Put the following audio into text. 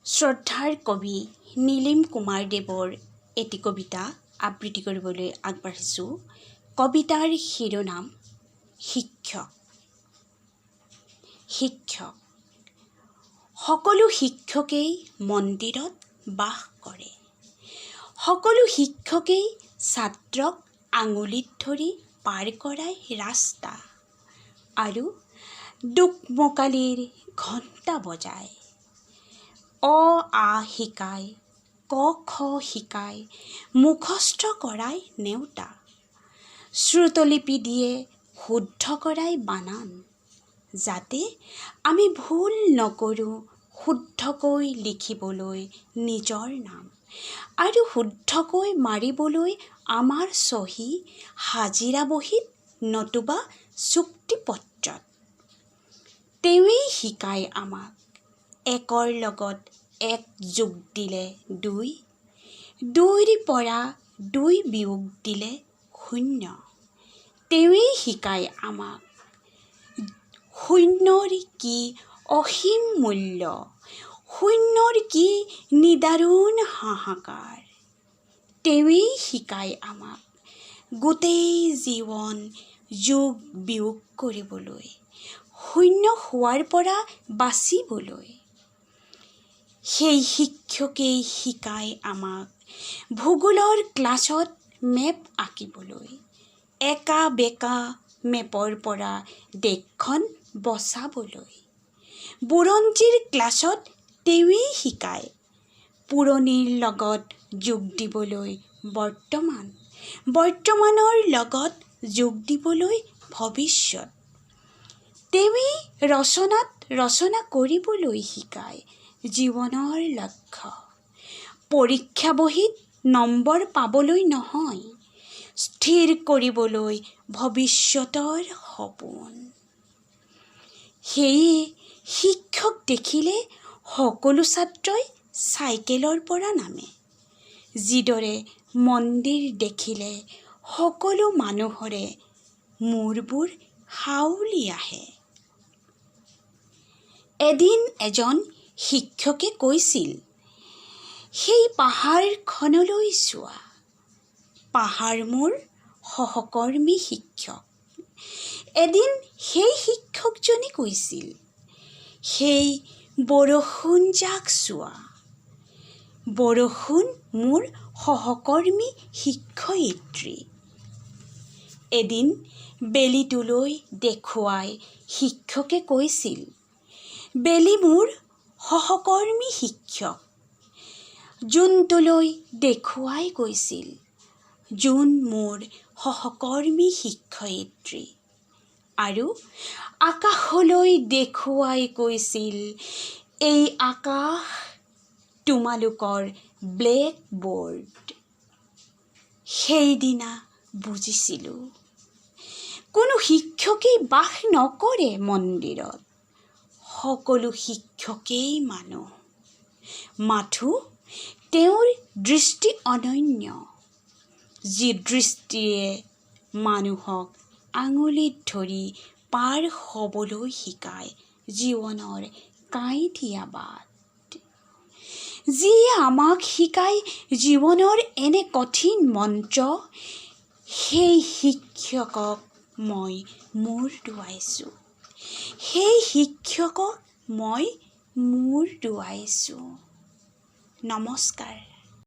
শ্ৰদ্ধাৰ কবি নীলিম কুমাৰ দেৱৰ এটি কবিতা আবৃত্তি কৰিবলৈ আগবাঢ়িছোঁ। কবিতাৰ শিৰোনাম শিক্ষক। শিক্ষক। সকলো শিক্ষকেই মন্দিৰত বাস কৰে। সকলো শিক্ষকেই ছাত্ৰক আঙুলিত ধৰি পাৰ কৰাই ৰাস্তা আৰু দোকমোকালিৰ ঘণ্টা বজায়। অ আ শিকাই, ক খ শিকাই, মুখস্থ কৰাই নেওতা, শ্ৰুতলিপি দিয়ে শুদ্ধ কৰাই বানান, যাতে আমি ভুল নকৰোঁ শুদ্ধকৈ লিখিবলৈ নিজৰ নাম আৰু শুদ্ধকৈ মাৰিবলৈ আমাৰ চহী হাজিৰা বহীত নতুবা চুক্তিপত্ৰত। তেৱেই শিকায় আমাক একৰ লগত এক যোগ দিলে দুই, দুইৰ পৰা দুই বিয়োগ দিলে শূন্য। তেৱেই শিকায় আমাক শূন্যৰ কি অসীম মূল্য, শূন্যৰ কি নিদাৰুণ হাহাকাৰ। তেৱেই শিকায় আমাক গোটেই জীৱন যোগ বিয়োগ কৰিবলৈ, শূন্য হোৱাৰ পৰা বাচিবলৈ। সেই শিক্ষকেই শিকায় আমাক ভূগোলৰ ক্লাছত মেপ আঁকিবলৈ, একা বেকা মেপৰ পৰা দেশখন বচাবলৈ। বুৰঞ্জীৰ ক্লাছত তেৱেই শিকায় পুৰণিৰ লগত যোগ দিবলৈ বৰ্তমান, বৰ্তমানৰ লগত যোগ দিবলৈ ভৱিষ্যত। তেৱেই ৰচনাত ৰচনা কৰিবলৈ শিকায় জীৱনৰ লক্ষ্য, পৰীক্ষা বহীত নম্বৰ পাবলৈ নহয়, স্থিৰ কৰিবলৈ ভৱিষ্যতৰ সপোন। সেয়ে শিক্ষক দেখিলে সকলো ছাত্ৰই চাইকেলৰ পৰা নামে, যিদৰে মন্দিৰ দেখিলে সকলো মানুহৰে মূৰবোৰ হাউলি আহে। এদিন এজন শিক্ষকে কৈছিল, সেই পাহাৰখনলৈ চোৱা। পাহাৰ মোৰ সহকৰ্মী শিক্ষক। এদিন সেই শিক্ষকজনে কৈছিল, সেই বৰষুণজাক চোৱা। বৰষুণ মোৰ সহকৰ্মী শিক্ষয়িত্ৰী। এদিন বেলিটোলৈ দেখুৱাই শিক্ষকে কৈছিল, বেলি মোৰ সহকৰ্মী শিক্ষক। জোনটোলৈ দেখুৱাই কৈছিল, জোন মোৰ সহকৰ্মী শিক্ষয়িত্ৰী। আৰু আকাশলৈ দেখুৱাই কৈছিল, এই আকাশ তোমালোকৰ ব্লেকবৰ্ড। সেইদিনা বুজিছিলোঁ, কোনো শিক্ষকেই বাস নকৰে মন্দিৰত, সকলো শিক্ষকেই মানুহ, মাথো তেওঁৰ দৃষ্টি অনন্য, যি দৃষ্টিৰে মানুহক আঙুলিত ধৰি পাৰ হ'বলৈ শিকায় জীৱনৰ কাঁইটীয়া বাট। যিয়ে আমাক শিকায় জীৱনৰ এনে কঠিন মন্ত্ৰ, সেই শিক্ষকক মই মূৰ দোৱাইছোঁ। সেই শিক্ষকক মই মূৰ দোৱাইছোঁ। নমস্কাৰ।